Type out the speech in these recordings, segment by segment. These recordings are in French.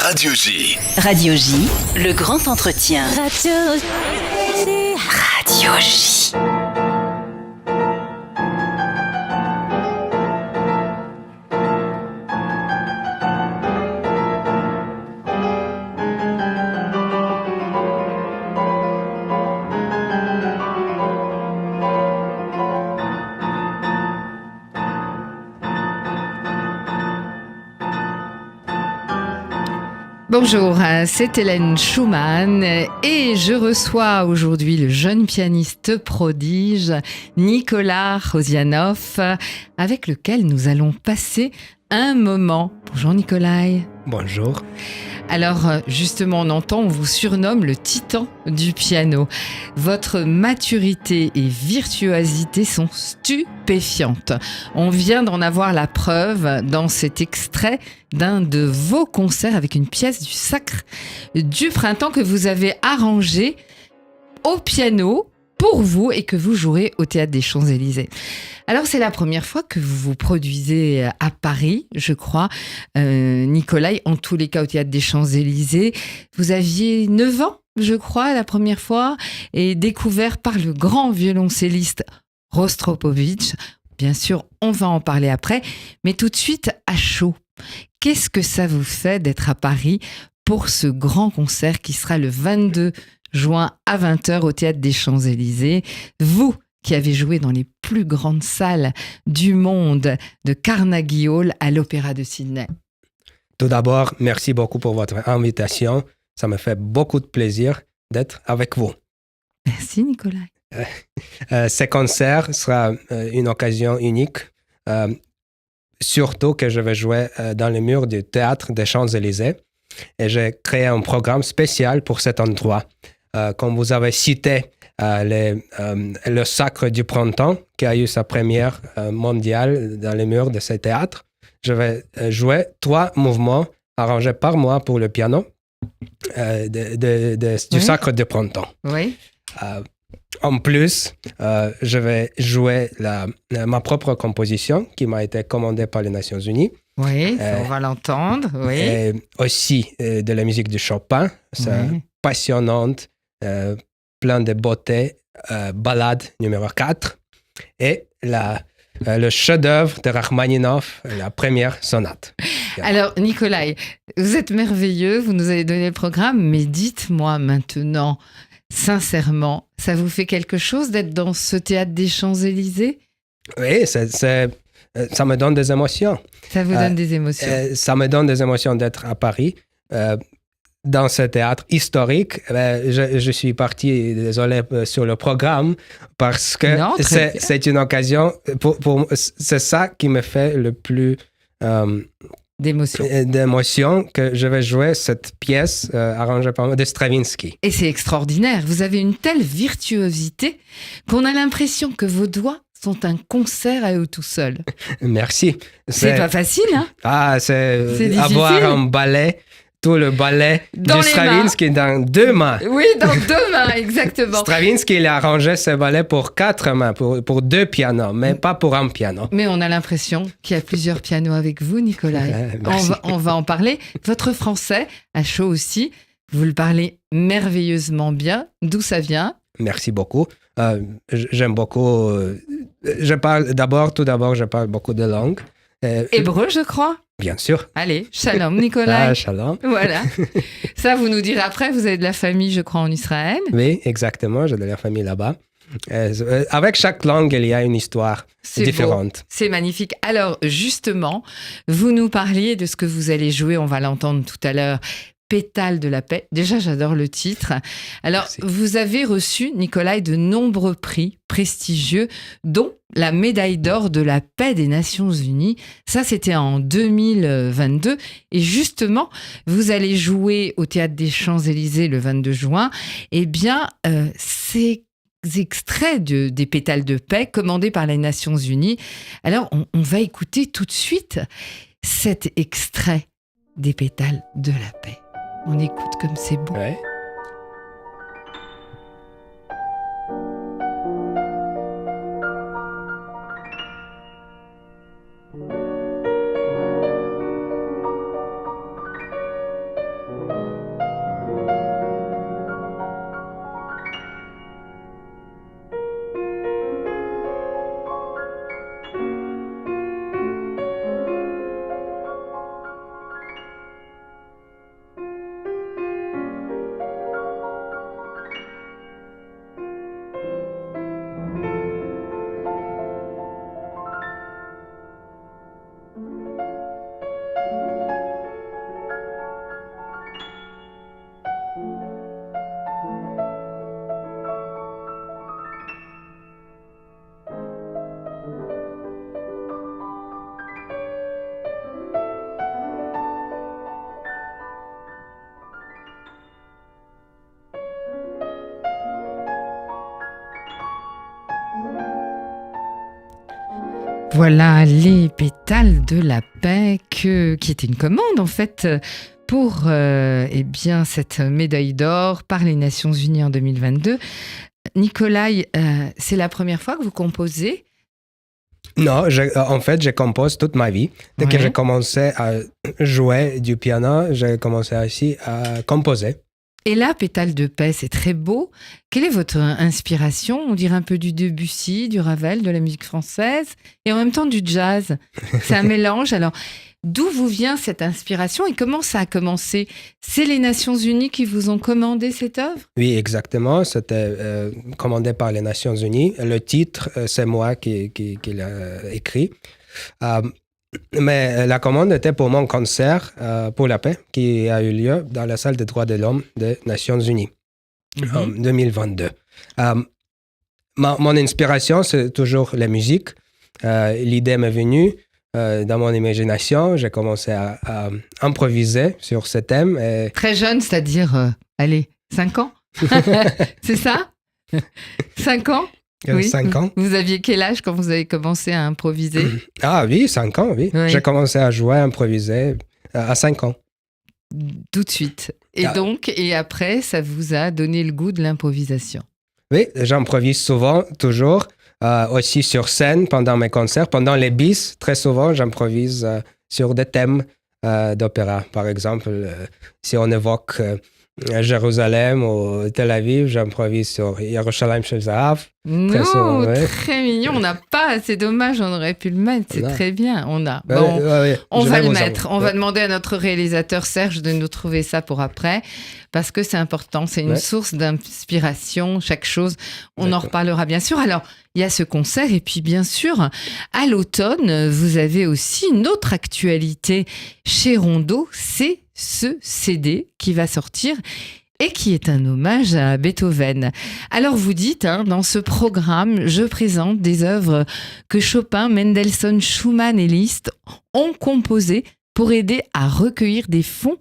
Radio J. Radio J, le grand entretien. Radio J. Radio J. Bonjour, c'est Hélène Schumann et je reçois aujourd'hui le jeune pianiste prodige Nicolas Rosianoff avec lequel nous allons passer un moment. Bonjour Nicolas. Bonjour. Alors justement, on vous surnomme le titan du piano. Votre maturité et virtuosité sont stupéfiantes. On vient d'en avoir la preuve dans cet extrait d'un de vos concerts avec une pièce du Sacre du Printemps que vous avez arrangée au piano pour vous et que vous jouerez au Théâtre des Champs-Élysées. Alors, c'est la première fois que vous vous produisez à Paris, je crois, Nicolas, en tous les cas au Théâtre des Champs-Élysées. Vous aviez 9 ans, je crois, la première fois, et découvert par le grand violoncelliste Rostropovitch. Bien sûr, on va en parler après, mais tout de suite à chaud. Qu'est-ce que ça vous fait d'être à Paris pour ce grand concert qui sera le 22 juin à 20h au Théâtre des Champs-Élysées? Vous qui avez joué dans les plus grandes salles du monde, de Carnegie Hall à l'Opéra de Sydney. Tout d'abord, merci beaucoup pour votre invitation. Ça me fait beaucoup de plaisir d'être avec vous. Merci Nicolas. Ce concert sera une occasion unique, surtout que je vais jouer dans les murs du Théâtre des Champs-Élysées. Et j'ai créé un programme spécial pour cet endroit. Comme vous avez cité, le Sacre du Printemps, qui a eu sa première mondiale dans les murs de ce théâtre. Je vais jouer 3 mouvements arrangés par moi pour le piano du Sacre du Printemps. Oui. En plus, je vais jouer ma propre composition qui m'a été commandée par les Nations Unies. Oui, on va l'entendre. Oui. Et aussi de la musique de Chopin. C'est passionnante, plein de beauté, ballade numéro 4. Et le chef-d'œuvre de Rachmaninoff, la première sonate. Alors, Nicolas, vous êtes merveilleux, vous nous avez donné le programme, mais dites-moi maintenant, sincèrement, ça vous fait quelque chose d'être dans ce Théâtre des Champs-Élysées? Oui, ça me donne des émotions. Ça vous donne des émotions? Ça me donne des émotions d'être à Paris. Dans ce théâtre historique, je suis parti, désolé, sur le programme, parce que c'est une occasion, c'est ça qui me fait le plus d'émotion, que je vais jouer cette pièce arrangée par moi de Stravinsky. Et c'est extraordinaire, vous avez une telle virtuosité qu'on a l'impression que vos doigts sont un concert à eux tout seuls. Merci. C'est pas facile, hein? C'est avoir un ballet. Tout le ballet de Stravinsky dans 2 mains. Oui, dans 2 mains, exactement. Stravinsky, il a arrangé ce ballet pour 4 mains, pour 2 pianos, mais pas pour un piano. Mais on a l'impression qu'il y a plusieurs pianos avec vous, Nicolas. On va en parler. Votre français, à chaud aussi, vous le parlez merveilleusement bien. D'où ça vient? Merci beaucoup. J'aime beaucoup... Tout d'abord, je parle beaucoup de langues. Hébreu, je crois. Bien sûr. Allez, shalom Nicolas. Shalom. Voilà. Ça, vous nous direz après, vous avez de la famille, je crois, en Israël. Oui, exactement, j'ai de la famille là-bas. Avec chaque langue, il y a une histoire différente. Beau. C'est magnifique. Alors, justement, vous nous parliez de ce que vous allez jouer, on va l'entendre tout à l'heure, Pétales de la paix. Déjà, j'adore le titre. Alors, merci. Vous avez reçu, Nicolas, de nombreux prix prestigieux, dont la médaille d'or de la paix des Nations Unies. Ça, c'était en 2022. Et justement, vous allez jouer au Théâtre des Champs-Élysées le 22 juin. Eh bien, ces extraits des Pétales de paix commandés par les Nations Unies. Alors, on va écouter tout de suite cet extrait des Pétales de la paix. On écoute comme c'est beau. Ouais. Voilà les pétales de la paix qui était une commande en fait pour cette médaille d'or par les Nations Unies en 2022. Nikolai, c'est la première fois que vous composez? Non, en fait, je compose toute ma vie. Dès que j'ai commencé à jouer du piano, j'ai commencé aussi à composer. Et là, Pétales de paix, c'est très beau. Quelle est votre inspiration? On dirait un peu du Debussy, du Ravel, de la musique française, et en même temps du jazz. C'est un mélange. Alors, d'où vous vient cette inspiration et comment ça a commencé? C'est les Nations Unies qui vous ont commandé cette œuvre? Oui, exactement. C'était commandé par les Nations Unies. Le titre, c'est moi qui l'ai écrit. Mais la commande était pour mon concert pour la paix qui a eu lieu dans la salle des droits de l'homme des Nations Unies en 2022. Mon inspiration, c'est toujours la musique. L'idée m'est venue dans mon imagination. J'ai commencé à improviser sur ce thème. Et... Très jeune, c'est-à-dire, 5 ans? C'est ça? 5 ans? Oui. 5 ans. Vous aviez quel âge quand vous avez commencé à improviser? Ah oui, 5 ans, oui. J'ai commencé à jouer, à improviser à 5 ans. Tout de suite. Et après, ça vous a donné le goût de l'improvisation? Oui, j'improvise souvent, toujours. Aussi sur scène, pendant mes concerts. Pendant les bis, très souvent, j'improvise sur des thèmes d'opéra. Par exemple, si on évoque... Jérusalem ou Tel Aviv, j'improvise sur Yerushalayim Shel Zahav. Très mignon. On n'a pas, c'est dommage, on aurait pu le mettre, c'est très bien. On a. On va le mettre. On va demander à notre réalisateur Serge de nous trouver ça pour après, parce que c'est important, c'est une source d'inspiration, chaque chose. On en reparlera bien sûr. Alors, il y a ce concert et puis bien sûr, à l'automne, vous avez aussi une autre actualité chez Rondeau, c'est ce CD qui va sortir et qui est un hommage à Beethoven. Alors vous dites, dans ce programme, je présente des œuvres que Chopin, Mendelssohn, Schumann et Liszt ont composées pour aider à recueillir des fonds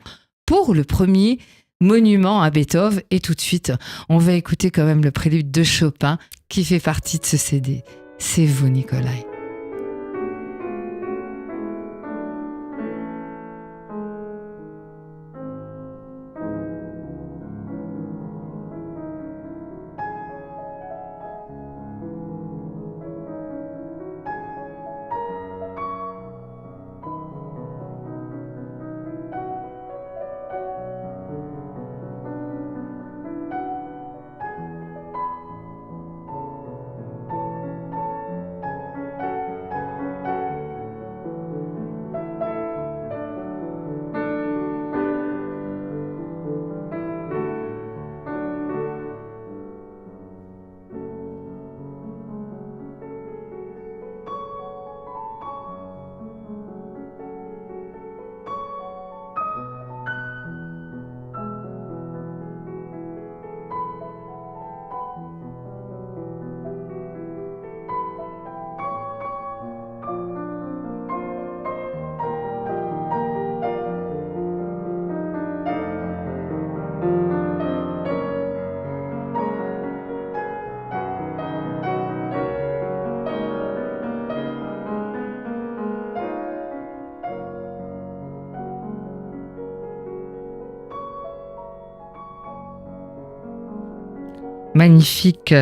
pour le premier monument à Beethoven. Et tout de suite, on va écouter quand même le prélude de Chopin qui fait partie de ce CD. C'est vous, Nikolai. Magnifique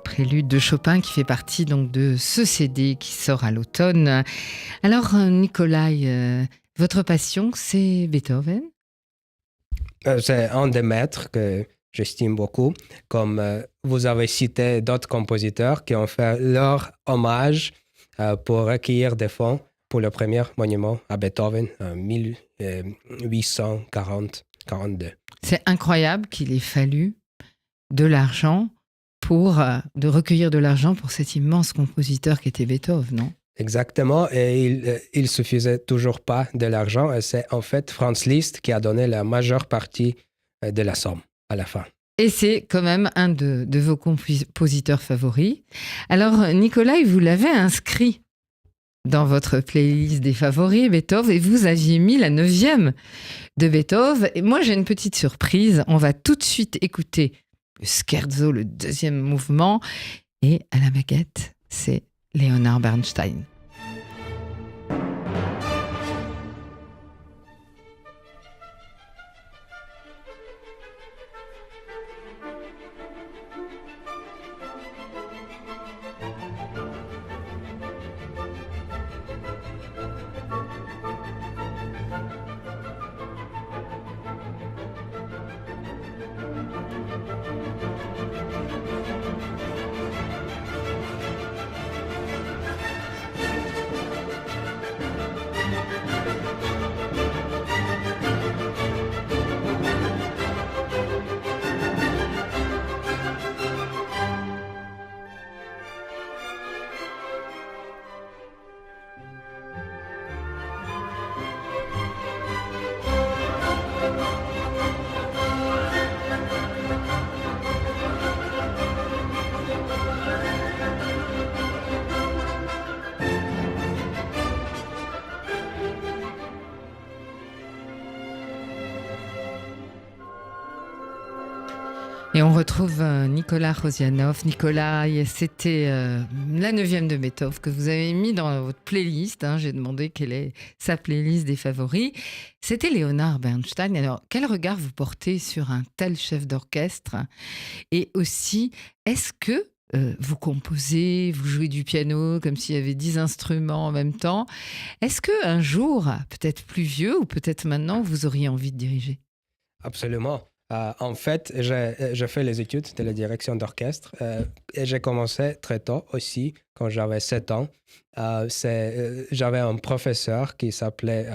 prélude de Chopin qui fait partie donc de ce CD qui sort à l'automne. Alors Nikolai, votre passion, c'est Beethoven? C'est un des maîtres que j'estime beaucoup. Comme vous avez cité d'autres compositeurs qui ont fait leur hommage pour recueillir des fonds pour le premier monument à Beethoven en 1842. C'est incroyable qu'il ait fallu de l'argent de recueillir de l'argent pour cet immense compositeur qui était Beethoven, non? Exactement, et il suffisait toujours pas de l'argent. Et c'est en fait Franz Liszt qui a donné la majeure partie de la somme à la fin. Et c'est quand même un de vos compositeurs favoris. Alors, Nikolai, vous l'avez inscrit dans votre playlist des favoris Beethoven et vous aviez mis la 9e de Beethoven. Et moi, j'ai une petite surprise. On va tout de suite écouter le scherzo, le 2e mouvement. Et à la baguette, c'est Leonard Bernstein. Et on retrouve Nicolas Rosianov. Nicolas, c'était la 9e de Beethoven que vous avez mis dans votre playlist. J'ai demandé quelle est sa playlist des favoris. C'était Leonard Bernstein. Alors, quel regard vous portez sur un tel chef d'orchestre? Et aussi, est-ce que vous composez, vous jouez du piano comme s'il y avait 10 instruments en même temps? Est-ce qu'un jour, peut-être plus vieux ou peut-être maintenant, vous auriez envie de diriger? Absolument. En fait, j'ai fait les études de la direction d'orchestre et j'ai commencé très tôt aussi, quand j'avais 7 ans. J'avais un professeur qui s'appelait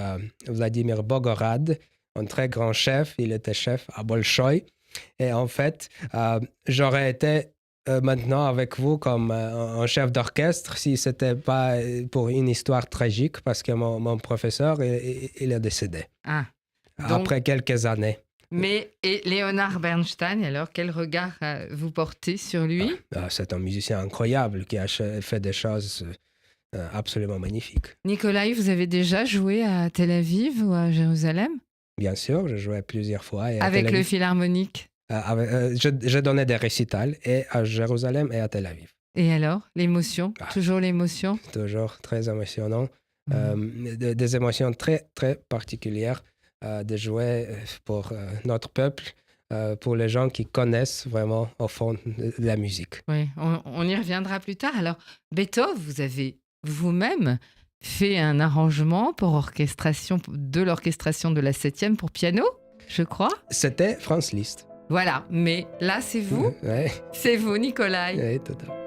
Vladimir Bogorad, un très grand chef. Il était chef à Bolchoï. Et en fait, j'aurais été maintenant avec vous comme un chef d'orchestre si ce n'était pas pour une histoire tragique, parce que mon professeur, il est décédé après quelques années. Mais et Leonard Bernstein, alors quel regard vous portez sur lui? C'est un musicien incroyable qui a fait des choses absolument magnifiques. Nicolas, vous avez déjà joué à Tel Aviv ou à Jérusalem? Bien sûr, je jouais plusieurs fois. Avec le Philharmonique? J'ai donné des récitals et à Jérusalem et à Tel Aviv. Et alors, l'émotion? Toujours l'émotion? Toujours très émotionnant. Des émotions très, très particulières. De jouer pour notre peuple, pour les gens qui connaissent vraiment au fond de la musique. Oui, on y reviendra plus tard. Alors, Beethoven, vous avez vous-même fait un arrangement pour l'orchestration de la 7e pour piano, je crois. C'était Franz Liszt. Voilà, mais là, c'est vous? Ouais. C'est vous, Nicolas. Oui, totalement.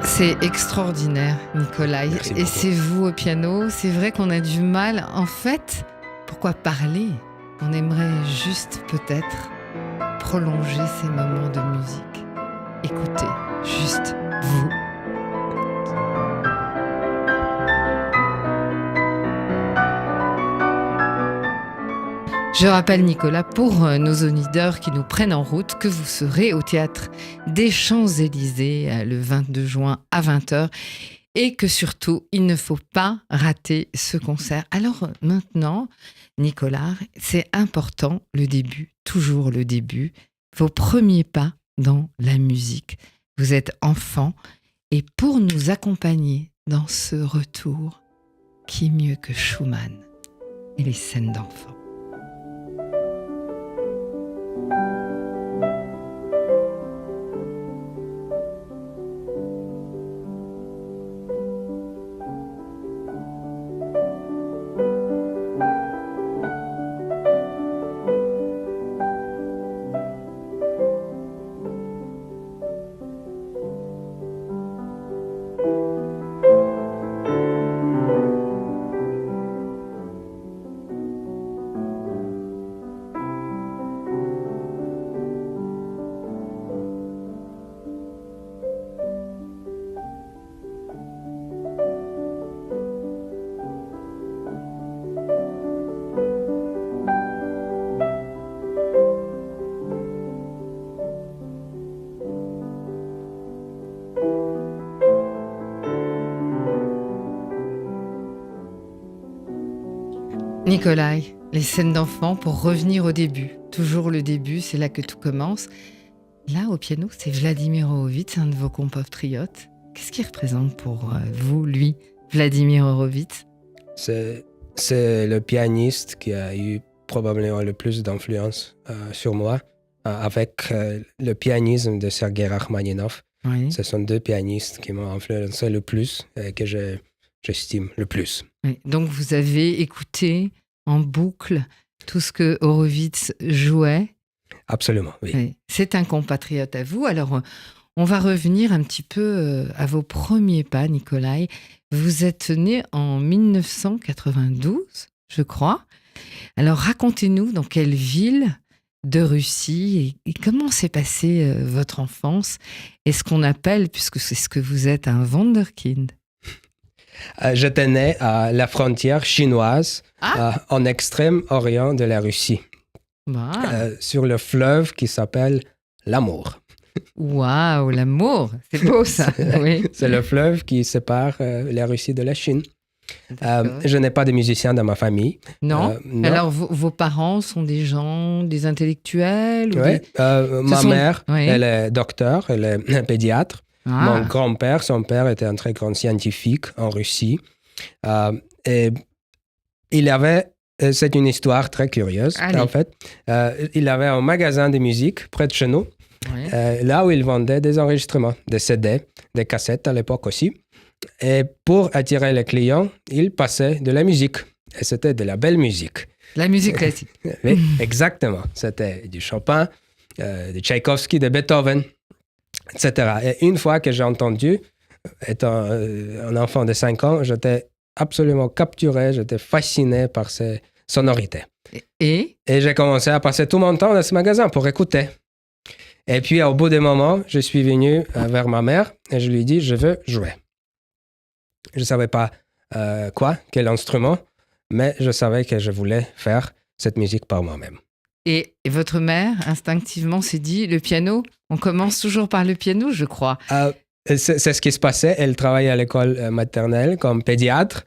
C'est extraordinaire, Nicolas. Et c'est vous au piano. C'est vrai qu'on a du mal. En fait, pourquoi parler? On aimerait juste peut-être prolonger ces moments de musique. Écoutez, juste vous. Je rappelle, Nicolas, pour nos auditeurs qui nous prennent en route, que vous serez au Théâtre des Champs-Élysées le 22 juin à 20h et que surtout, il ne faut pas rater ce concert. Alors maintenant, Nicolas, c'est important, le début, toujours le début, vos premiers pas dans la musique. Vous êtes enfant et pour nous accompagner dans ce retour, qui mieux que Schumann et les scènes d'enfants? Nicolas, les scènes d'enfants, pour revenir au début. Toujours le début, c'est là que tout commence. Là, au piano, c'est Vladimir Horowitz, un de vos compatriotes. Qu'est-ce qu'il représente pour vous, lui, Vladimir Horowitz? C'est le pianiste qui a eu probablement le plus d'influence sur moi, avec le pianisme de Sergei Rachmaninov. Oui. Ce sont deux pianistes qui m'ont influencé le plus et que j'estime le plus. Oui. Donc, vous avez écouté en boucle tout ce que Horowitz jouait? Absolument, oui. Oui. C'est un compatriote à vous. Alors, On va revenir un petit peu à vos premiers pas, Nikolai. Vous êtes né en 1992, je crois. Alors, racontez-nous dans quelle ville de Russie et comment s'est passée votre enfance et ce qu'on appelle, puisque c'est ce que vous êtes, un Wunderkind. J'étais né à la frontière chinoise, en extrême orient de la Russie, sur le fleuve qui s'appelle l'Amour. Waouh, l'amour, c'est beau ça. Oui. C'est le fleuve qui sépare la Russie de la Chine. Je n'ai pas de musiciens dans ma famille. Non. Non. Alors, vos parents sont des gens, des intellectuels ou Oui. Ma mère, oui. elle est docteur, elle est pédiatre. Ah. Mon grand-père, son père était un très grand scientifique en Russie. Et il avait, c'est une histoire très curieuse, en fait. Il avait un magasin de musique près de chez nous, là où il vendait des enregistrements, des CD, des cassettes à l'époque aussi. Et pour attirer les clients, il passait de la musique. Et c'était de la belle musique. La musique classique. Oui, exactement. C'était du Chopin, de Tchaïkovski, de Beethoven, etc. Et une fois que j'ai entendu, étant un enfant de 5 ans, j'étais absolument capturé, j'étais fasciné par ces sonorités. Et j'ai commencé à passer tout mon temps dans ce magasin pour écouter. Et puis, au bout d'un moment, je suis venu vers ma mère et je lui ai dit, je veux jouer. Je ne savais pas quel instrument, mais je savais que je voulais faire cette musique par moi-même. Et votre mère, instinctivement, s'est dit, le piano, on commence toujours par le piano, je crois. C'est ce qui se passait. Elle travaillait à l'école maternelle comme pédiatre.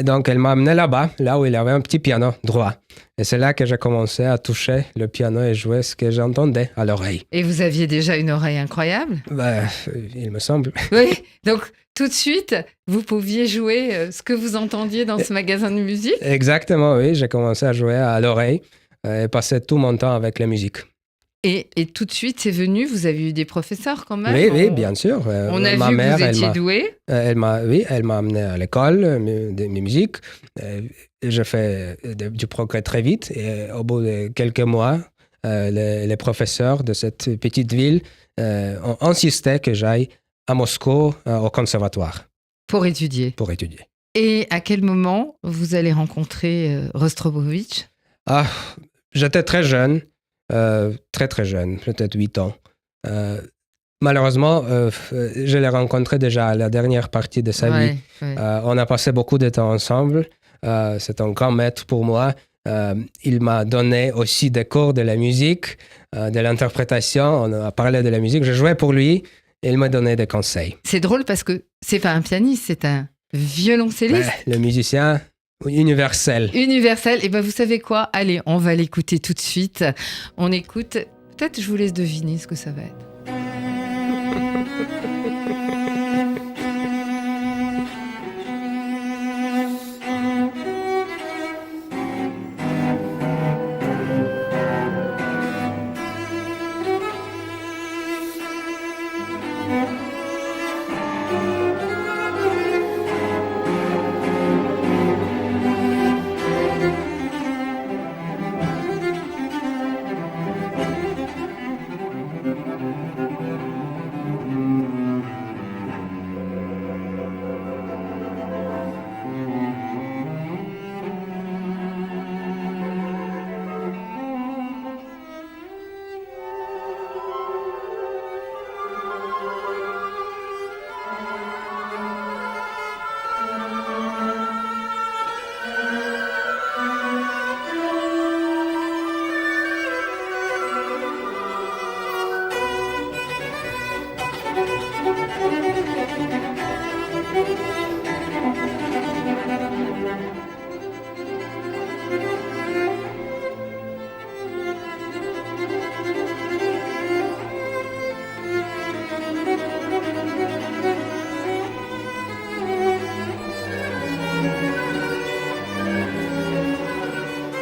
Donc, elle m'a amené là-bas, là où il y avait un petit piano droit. Et c'est là que j'ai commencé à toucher le piano et jouer ce que j'entendais à l'oreille. Et vous aviez déjà une oreille incroyable ? Il me semble. Oui, donc tout de suite, vous pouviez jouer ce que vous entendiez dans ce magasin de musique ? Exactement, oui. J'ai commencé à jouer à l'oreille et passer tout mon temps avec la musique. Et tout de suite, c'est venu, vous avez eu des professeurs quand même ? Oui, bien sûr. On a vu que vous étiez doué. Elle m'a amené à l'école de musique. J'ai fait du progrès très vite. Et au bout de quelques mois, les professeurs de cette petite ville ont insisté que j'aille à Moscou au conservatoire. Pour étudier. Et à quel moment vous allez rencontrer Rostropovitch ? J'étais très jeune. Très très jeune, peut-être 8 ans. Malheureusement, je l'ai rencontré déjà à la dernière partie de sa vie. On a passé beaucoup de temps ensemble. C'est un grand maître pour moi. Il m'a donné aussi des cours de la musique, de l'interprétation. On a parlé de la musique. Je jouais pour lui et il m'a donné des conseils. C'est drôle parce que c'est pas un pianiste, c'est un violoncelliste. Le musicien universel. Et bien, vous savez quoi ? Allez, on va l'écouter tout de suite. On écoute. Peut-être je vous laisse deviner ce que ça va être.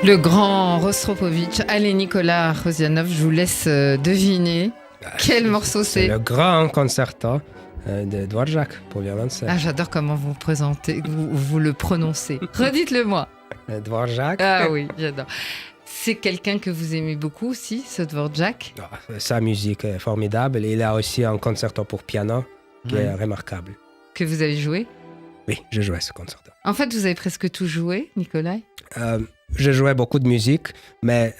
Le grand Rostropovitch. Allez, Nicolas Rosianov, je vous laisse deviner quel morceau c'est. C'est le grand concerto de Dvorak pour violoncelle. J'adore comment vous présentez, vous le prononcez. Redites-le moi. Dvorak. Ah oui, j'adore. C'est quelqu'un que vous aimez beaucoup aussi, ce Dvorak? Sa musique est formidable. Il a aussi un concerto pour piano qui est remarquable. Que vous avez joué? Oui, je jouais ce concerto. En fait, vous avez presque tout joué, Nikolai? Je jouais beaucoup de musique, mais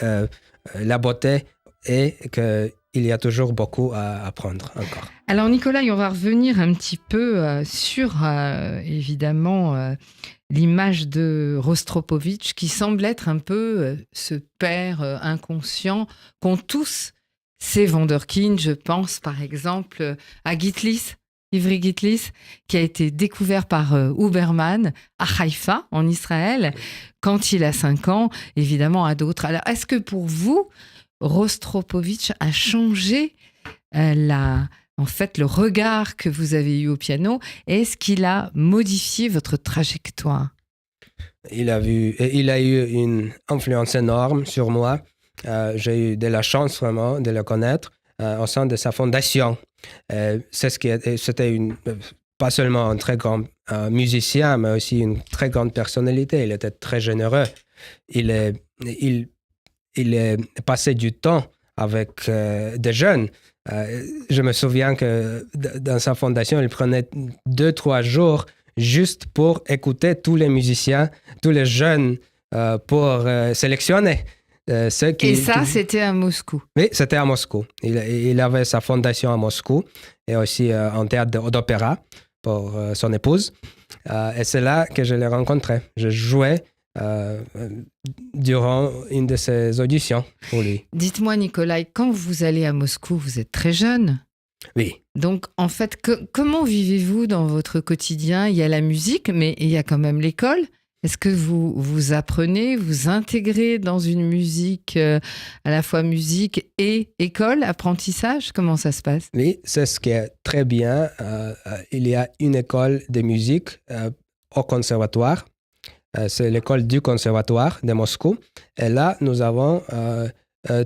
la beauté est qu'il y a toujours beaucoup à apprendre encore. Alors Nikolai, on va revenir un petit peu sur, évidemment, l'image de Rostropovitch qui semble être un peu ce père inconscient qu'ont tous ces wunderkinds. Je pense par exemple à Gitlis, Ivry Gitlis, qui a été découvert par Huberman à Haïfa, en Israël, quand il a 5 ans, évidemment à d'autres. Alors, est-ce que pour vous, Rostropovitch a changé en fait, le regard que vous avez eu au piano? Est-ce qu'il a modifié votre trajectoire? Il a eu une influence énorme sur moi. J'ai eu de la chance vraiment de le connaître au sein de sa fondation. C'était pas seulement un très grand musicien, mais aussi une très grande personnalité. Il était très généreux. Il est passé du temps avec des jeunes. Je me souviens que dans sa fondation, il prenait 2-3 jours juste pour écouter tous les musiciens, tous les jeunes, pour sélectionner. C'était à Moscou? Oui, c'était à Moscou. Il avait sa fondation à Moscou et aussi un théâtre d'opéra pour son épouse. Et c'est là que je l'ai rencontré. Je jouais durant une de ses auditions pour lui. Dites-moi, Nikolai, quand vous allez à Moscou, vous êtes très jeune. Oui. Donc, en fait, comment vivez-vous dans votre quotidien? Il y a la musique, mais il y a quand même l'école. Est-ce que vous apprenez, vous intégrez dans une musique, à la fois musique et école, apprentissage? Comment ça se passe? Oui, c'est ce qui est très bien. Il y a une école de musique au conservatoire. C'est l'école du conservatoire de Moscou. Et là, nous avons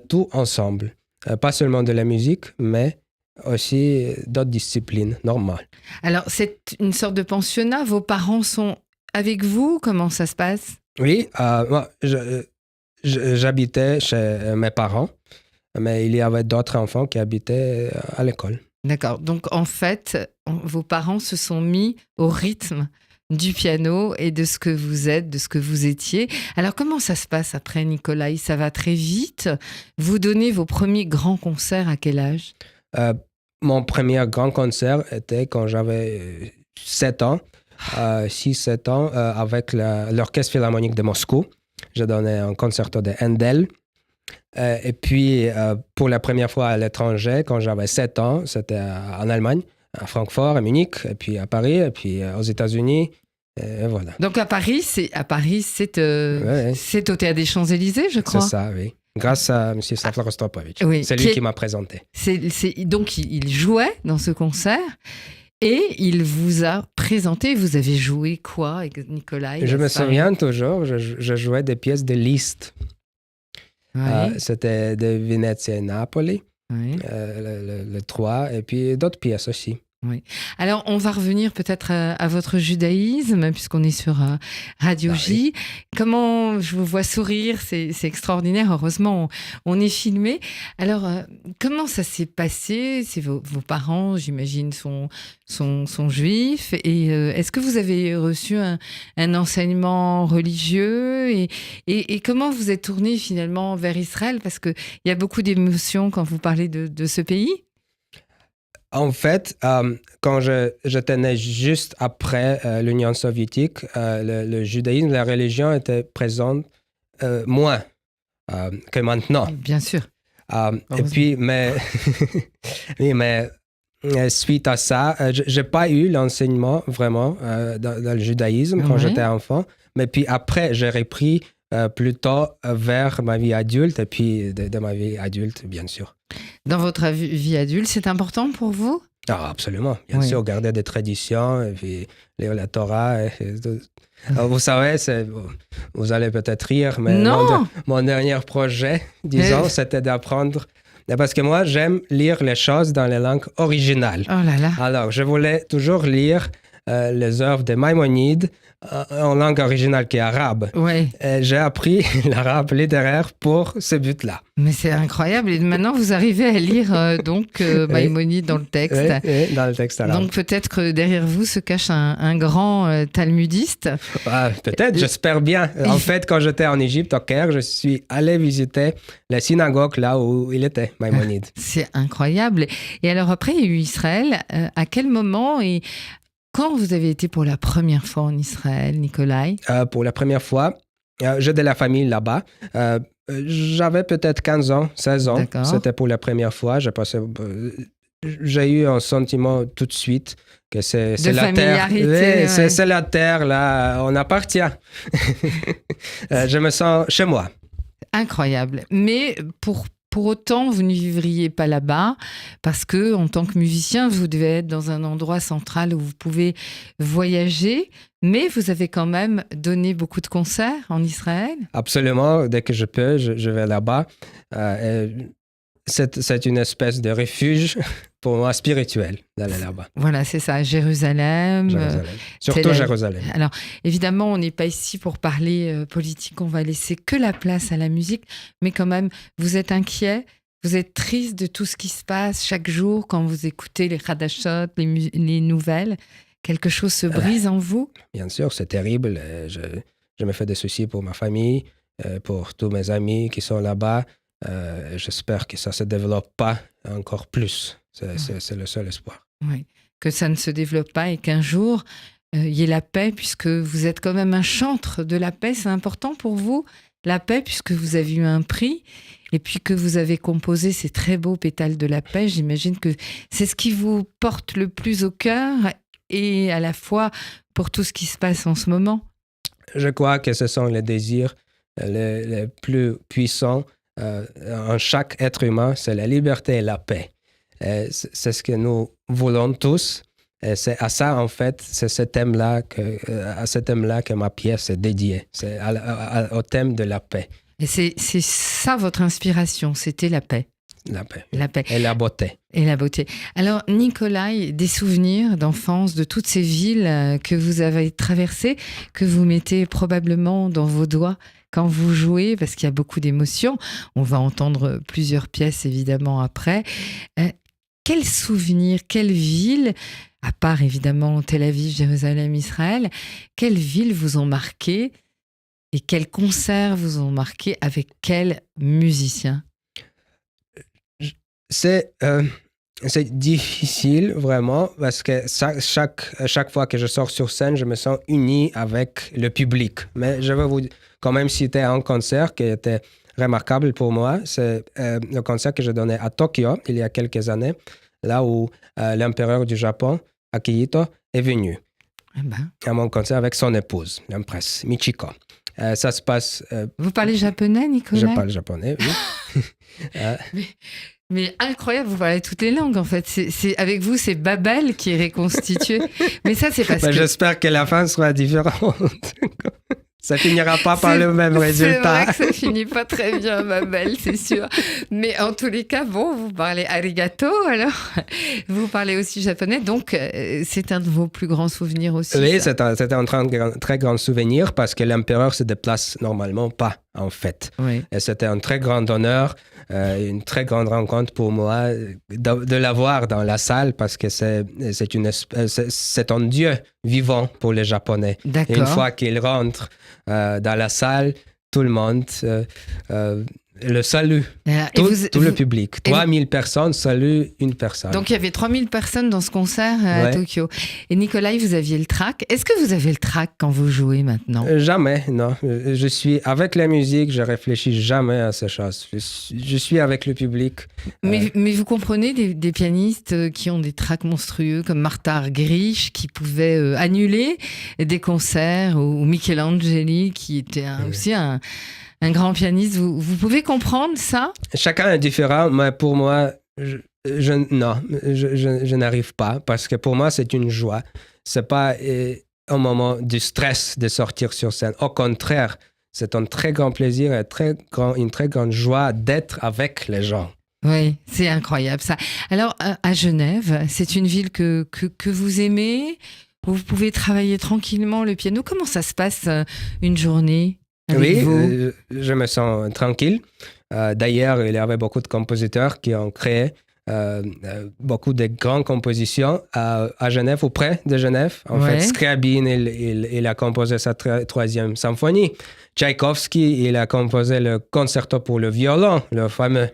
tout ensemble. Pas seulement de la musique, mais aussi d'autres disciplines normales. Alors, c'est une sorte de pensionnat. Vos parents sont avec vous? Comment ça se passe? Oui, moi, j'habitais chez mes parents, mais il y avait d'autres enfants qui habitaient à l'école. D'accord. Donc, en fait, vos parents se sont mis au rythme du piano et de ce que vous êtes, de ce que vous étiez. Alors, comment ça se passe après, Nikolai? Ça va très vite. Vous donnez vos premiers grands concerts à quel âge? Mon premier grand concert était quand j'avais 7 ans. 6-7 ans avec l'Orchestre Philharmonique de Moscou. Je donnais un concerto de Handel. Et puis, pour la première fois à l'étranger, quand j'avais 7 ans, c'était en Allemagne, à Francfort, à Munich, et puis à Paris, et puis aux États-Unis. Et voilà. Donc à Paris, c'est au Théâtre des Champs-Élysées, je crois. C'est ça, oui. Grâce à M. Safla Rostropovitch. Oui, c'est lui qui m'a présenté. Donc il jouait dans ce concert. Et il vous a présenté, vous avez joué quoi avec Nikolai? Je me souviens toujours, je jouais des pièces de Liszt. Oui. C'était de Venezia et Napoli, Oui. le 3, et puis d'autres pièces aussi. Oui. Alors, on va revenir peut-être à votre judaïsme, puisqu'on est sur Radio J. Oui. Comment je vous vois sourire, c'est extraordinaire. Heureusement, on est filmé. Alors, comment ça s'est passé? C'est vos parents, j'imagine, sont juifs. Et est-ce que vous avez reçu un enseignement religieux? Et comment vous êtes tourné finalement vers Israël? Parce qu'il y a beaucoup d'émotions quand vous parlez de ce pays. En fait, quand j'étais né juste après l'Union soviétique, le judaïsme, la religion était présente moins que maintenant. Bien sûr. Et puis, oui, mais suite à ça, je n'ai pas eu l'enseignement vraiment dans le judaïsme quand j'étais enfant. Mais puis après, j'ai repris plutôt vers ma vie adulte et puis de ma vie adulte, bien sûr. Dans votre vie adulte, c'est important pour vous? Ah, absolument. Bien sûr, garder des traditions et puis lire la Torah. Vous savez, vous allez peut-être rire, mais mon dernier projet, disons, c'était d'apprendre. Parce que moi, j'aime lire les choses dans les langues originales. Oh là là. Alors, je voulais toujours lire les œuvres de Maïmonide en langue originale qui est arabe. Ouais. Et j'ai appris l'arabe littéraire pour ce but-là. Mais c'est incroyable. Et maintenant, vous arrivez à lire Maïmonide dans le texte. Oui, dans le texte arabe. Donc peut-être que derrière vous se cache un grand talmudiste. Peut-être, j'espère bien. En fait, quand j'étais en Égypte, au Caire, je suis allé visiter la synagogue là où il était, Maïmonide. C'est incroyable. Et alors après, il y a eu Israël. À quel moment et quand vous avez été pour la première fois en Israël, Nikolai? Pour la première fois, j'ai de la famille là-bas. J'avais peut-être 15 ans, 16 ans. D'accord. C'était pour la première fois. J'ai eu un sentiment tout de suite que c'est la terre. Oui, ouais. c'est la terre, là, on appartient. Je me sens chez moi. Incroyable. Mais pour autant, vous ne vivriez pas là-bas parce que, en tant que musicien, vous devez être dans un endroit central où vous pouvez voyager. Mais vous avez quand même donné beaucoup de concerts en Israël. Absolument. Dès que je peux, je vais là-bas. C'est une espèce de refuge pour moi spirituel d'aller là-bas. Voilà, c'est ça, Jérusalem. Surtout Jérusalem. Alors, évidemment, on n'est pas ici pour parler politique, on va laisser que la place à la musique, mais quand même, vous êtes inquiet, vous êtes triste de tout ce qui se passe chaque jour quand vous écoutez les Hadashot, les nouvelles. Quelque chose se brise en vous? Bien sûr, c'est terrible. Je me fais des soucis pour ma famille, pour tous mes amis qui sont là-bas. J'espère que ça ne se développe pas encore plus. C'est le seul espoir. Oui, que ça ne se développe pas et qu'un jour, il y ait la paix, puisque vous êtes quand même un chantre de la paix. C'est important pour vous, la paix, puisque vous avez eu un prix et puis que vous avez composé ces très beaux pétales de la paix. J'imagine que c'est ce qui vous porte le plus au cœur et à la fois pour tout ce qui se passe en ce moment. Je crois que ce sont les désirs les plus puissants en chaque être humain, c'est la liberté et la paix. C'est ce que nous voulons tous. Et c'est à ça, en fait, c'est à ce thème-là que ma pièce est dédiée. C'est au thème de la paix. Et c'est ça votre inspiration, c'était la paix. La paix. La paix. Et la beauté. Et la beauté. Alors, Nikolai, des souvenirs d'enfance de toutes ces villes que vous avez traversées, que vous mettez probablement dans vos doigts quand vous jouez, parce qu'il y a beaucoup d'émotions. On va entendre plusieurs pièces, évidemment, après. Quels souvenirs, quelles villes, à part évidemment Tel Aviv, Jérusalem, Israël, quelles villes vous ont marqué et quels concerts vous ont marqué avec quels musiciens? C'est difficile, vraiment, parce que chaque fois que je sors sur scène, je me sens uni avec le public. Mais je vais vous quand même citer un concert qui était remarquable pour moi. C'est le concert que j'ai donné à Tokyo il y a quelques années, là où l'empereur du Japon, Akihito, est venu à mon concert avec son épouse, l'empresse Michiko. Ça se passe... Vous parlez japonais, Nicolas? Je parle japonais, oui. Mais incroyable, vous parlez toutes les langues en fait. Avec vous, c'est Babel qui est reconstitué. Mais ça, c'est parce que... J'espère que la fin sera différente. Ça finira pas par le même résultat. C'est vrai que ça finit pas très bien, Babel, c'est sûr. Mais en tous les cas, bon, vous parlez arigato, alors. Vous parlez aussi japonais, donc c'est un de vos plus grands souvenirs aussi. Oui, c'était un très grand souvenir parce que l'empereur se déplace normalement pas, en fait. Oui. Et c'était un très grand honneur, une très grande rencontre pour moi de l'avoir dans la salle parce que c'est un dieu vivant pour les Japonais. D'accord. Et une fois qu'il rentre dans la salle, tout le monde le salue. Tout le public. 3000 personnes saluent une personne. Donc, il y avait 3000 personnes dans ce concert à Tokyo. Et Nikolai, vous aviez le trac. Est-ce que vous avez le trac quand vous jouez maintenant? Jamais, non. Je suis avec la musique, je réfléchis jamais à ces choses. Je suis avec le public. Mais vous comprenez des pianistes qui ont des tracs monstrueux, comme Martha Argerich, qui pouvaient annuler des concerts, ou Michelangelo, qui était aussi un grand pianiste. Vous pouvez comprendre ça? Chacun est différent, mais pour moi, je n'arrive pas parce que pour moi, c'est une joie. C'est pas un moment de stress de sortir sur scène. Au contraire, c'est un très grand plaisir et une très grande joie d'être avec les gens. Oui, c'est incroyable ça. Alors, à Genève, c'est une ville que vous aimez? où vous pouvez travailler tranquillement le piano. Comment ça se passe une journée avec vous? Je me sens tranquille. D'ailleurs, il y avait beaucoup de compositeurs qui ont créé beaucoup de grandes compositions à Genève ou près de Genève. En fait, Scriabine, il a composé sa troisième symphonie. Tchaïkovski, il a composé le concerto pour le violon, le fameux,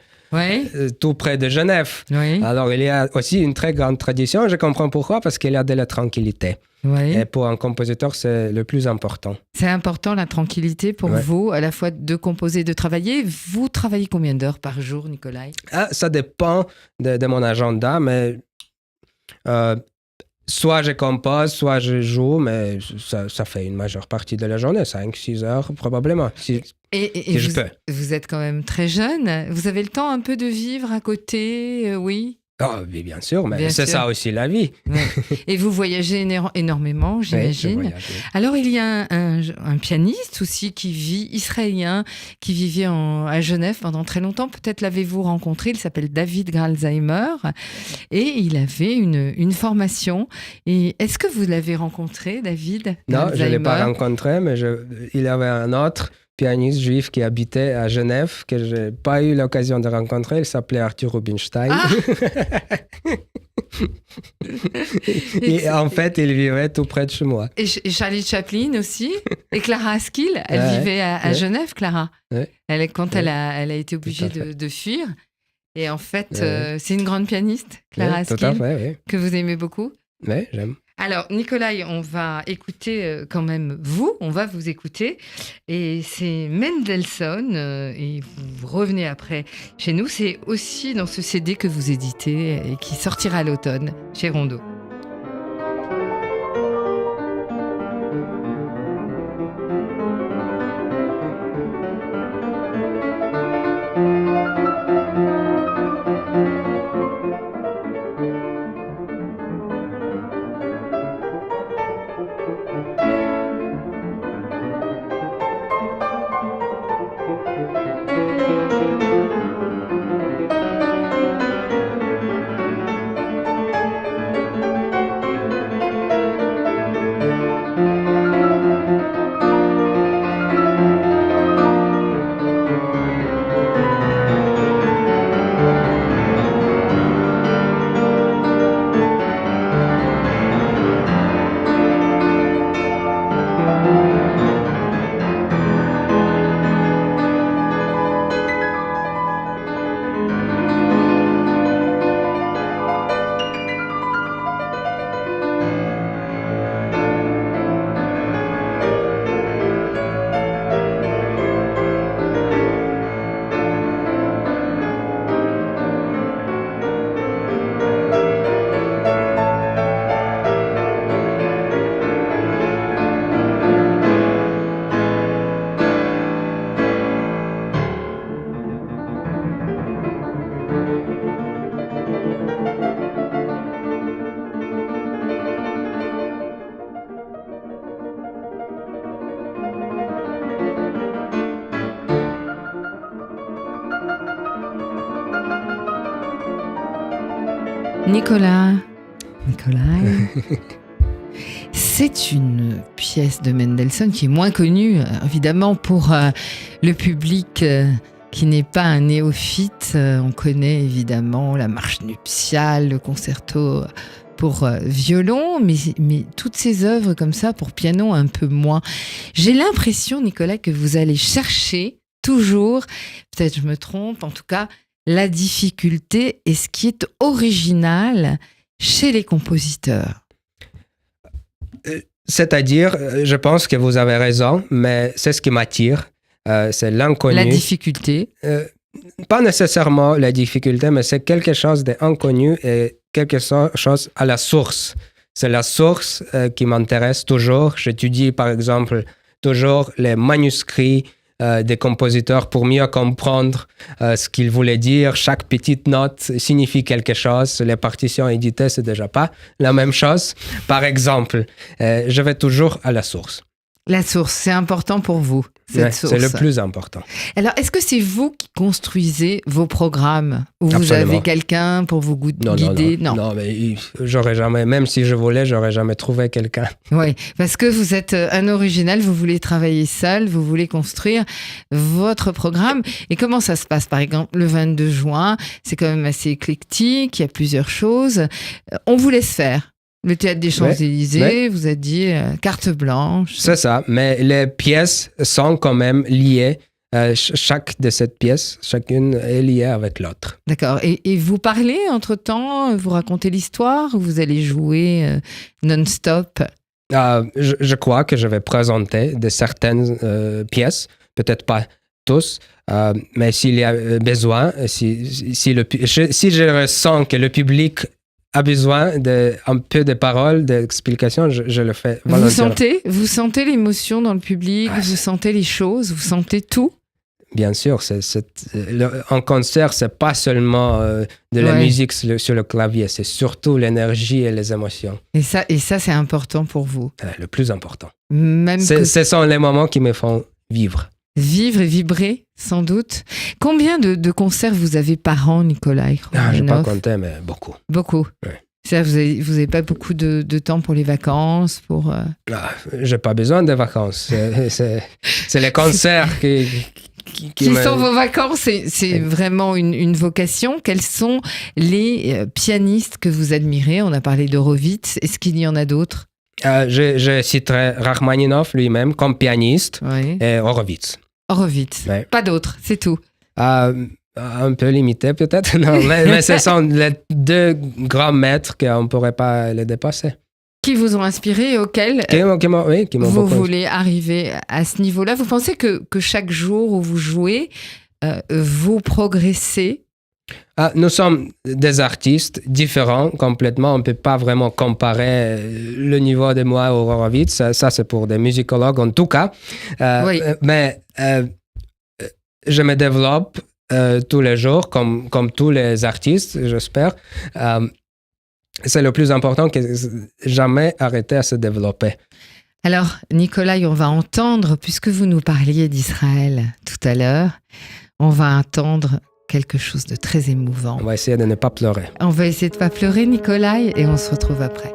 tout près de Genève. Alors, il y a aussi une très grande tradition. Je comprends pourquoi, parce qu'il y a de la tranquillité. Et pour un compositeur, c'est le plus important. C'est important, la tranquillité pour vous, à la fois de composer, de travailler. Vous travaillez combien d'heures par jour, Nikolai? Ça dépend de mon agenda, mais soit je compose, soit je joue, mais ça fait une majeure partie de la journée, 5-6 heures probablement, si je peux. Vous êtes quand même très jeune. Vous avez le temps un peu de vivre à côté, oui? Oh, bien sûr, mais c'est ça aussi la vie. Et vous voyagez énormément, j'imagine. Oui, alors, il y a un pianiste aussi israélien, qui vivait à Genève pendant très longtemps. Peut-être l'avez-vous rencontré. Il s'appelle David Gralsheimer. Et il avait une formation. Et est-ce que vous l'avez rencontré, David Non, Gralsheimer? je ne l'ai pas rencontré, mais il y avait un autre pianiste juif qui habitait à Genève, que je n'ai pas eu l'occasion de rencontrer. Il s'appelait Arthur Rubinstein. Et en fait, il vivait tout près de chez moi. Et Charlie Chaplin aussi. Et Clara Askill, elle vivait à Genève, Clara. Quand elle a été obligée de fuir. Et en fait, c'est une grande pianiste, Clara Askill, tout à fait, que vous aimez beaucoup. Oui, j'aime. Alors, Nikolai, on va écouter quand même on va vous écouter. Et c'est Mendelssohn, et vous revenez après chez nous. C'est aussi dans ce CD que vous éditez et qui sortira à l'automne chez Rondeau. Nikolai, c'est une pièce de Mendelssohn qui est moins connue, évidemment, pour le public qui n'est pas un néophyte. On connaît évidemment la marche nuptiale, le concerto pour violon, mais toutes ces œuvres comme ça pour piano un peu moins. J'ai l'impression, Nicolas, que vous allez chercher toujours, peut-être je me trompe, en tout cas, la difficulté et ce qui est original chez les compositeurs. C'est-à-dire, je pense que vous avez raison, mais c'est ce qui m'attire, c'est l'inconnu. La difficulté. Pas nécessairement la difficulté, mais c'est quelque chose d'inconnu et quelque chose à la source. C'est la source qui m'intéresse toujours. J'étudie, par exemple, toujours les manuscrits des compositeurs pour mieux comprendre ce qu'ils voulaient dire. Chaque petite note signifie quelque chose. Les partitions éditées, c'est déjà pas la même chose. Par exemple, je vais toujours à la source. La source, c'est important pour vous. cette source. C'est le plus important. Alors, est-ce que c'est vous qui construisez vos programmes ou vous Absolument. avez quelqu'un pour vous guider? Non, mais j'aurais jamais, même si je voulais, j'aurais jamais trouvé quelqu'un. Oui, parce que vous êtes un original, vous voulez travailler seul, vous voulez construire votre programme. Et comment ça se passe? Par exemple, le 22 juin, c'est quand même assez éclectique, il y a plusieurs choses. On vous laisse faire. Le Théâtre des Champs-Élysées, vous a dit carte blanche. C'est ça, mais les pièces sont quand même liées. Chaque de ces pièces, chacune est liée avec l'autre. D'accord. Et vous parlez entre-temps, vous racontez l'histoire, ou vous allez jouer non-stop? Je crois que je vais présenter de certaines pièces, peut-être pas tous, mais s'il y a besoin, si je ressens que le public a besoin d'un peu de paroles, d'explications, je le fais volontairement. Vous sentez l'émotion dans le public, vous sentez les choses, vous sentez tout? Bien sûr, un concert, c'est pas seulement de la musique sur le clavier, c'est surtout l'énergie et les émotions. Et ça c'est important pour vous? Le plus important. Ce sont les moments qui me font vivre. Vivre et vibrer, sans doute. Combien de concerts vous avez par an, Nikolai Romanov? Je n'ai pas compté, mais beaucoup. Beaucoup. Ouais. C'est-à-dire vous n'avez pas beaucoup de temps pour les vacances, pour... J'ai pas besoin de vacances. C'est les concerts qui sont vos vacances. C'est vraiment une vocation. Quels sont les pianistes que vous admirez? On a parlé d'Horowitz. Est-ce qu'il y en a d'autres? Je citerai Rachmaninov lui-même comme pianiste et Horowitz. Horowitz, pas d'autres, c'est tout. Un peu limité peut-être, non, mais ce sont les deux grands maîtres qu'on ne pourrait pas les dépasser. Qui vous ont inspiré et auxquels vous voulez arriver à ce niveau-là? Vous pensez que chaque jour où vous jouez, vous progressez? Nous sommes des artistes différents complètement. On ne peut pas vraiment comparer le niveau de moi au Horowitz. Ça, c'est pour des musicologues en tout cas. Mais je me développe tous les jours comme tous les artistes, j'espère. C'est le plus important, que jamais arrêter à se développer. Alors, Nikolai, on va entendre, puisque vous nous parliez d'Israël tout à l'heure, on va entendre quelque chose de très émouvant. On va essayer de ne pas pleurer. On va essayer de ne pas pleurer, Nikolai, et on se retrouve après.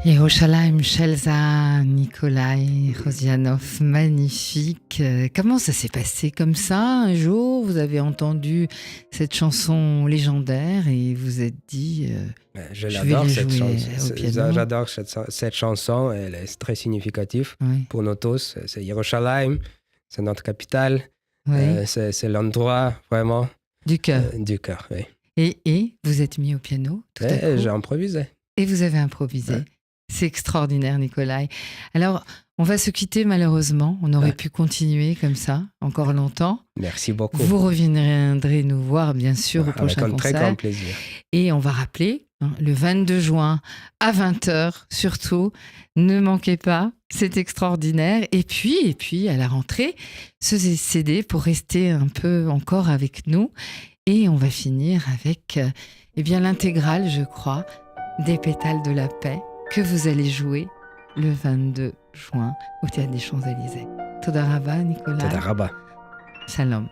Yerushalayim Shelza, Nikolai Rosianov, magnifique. Comment ça s'est passé comme ça? Un jour, vous avez entendu cette chanson légendaire et vous êtes dit Je vais l'adore, la cette jouer chanson. au piano. J'adore cette chanson. Elle est très significative Oui, pour nous tous. C'est Yerushalayim, c'est notre capitale. oui. C'est l'endroit vraiment Du cœur. du cœur. Oui. Et vous êtes mis au piano tout à Et coup j'ai improvisé. et vous avez improvisé. Ouais. C'est extraordinaire, Nikolai. Alors, on va se quitter malheureusement. On aurait Ouais. pu continuer comme ça encore longtemps. Merci beaucoup. Vous reviendrez nous voir, bien sûr, au Avec prochain un très concert. grand plaisir. Et on va rappeler, le 22 juin à 20h, surtout, ne manquez pas, c'est extraordinaire. Et puis, à la rentrée, ce CD pour rester un peu encore avec nous. Et on va finir avec l'intégrale, je crois, des Pétales de la Paix que vous allez jouer le 22 juin au Théâtre des Champs-Élysées. Toda Rabba, Nicolas. Toda Rabba. Shalom.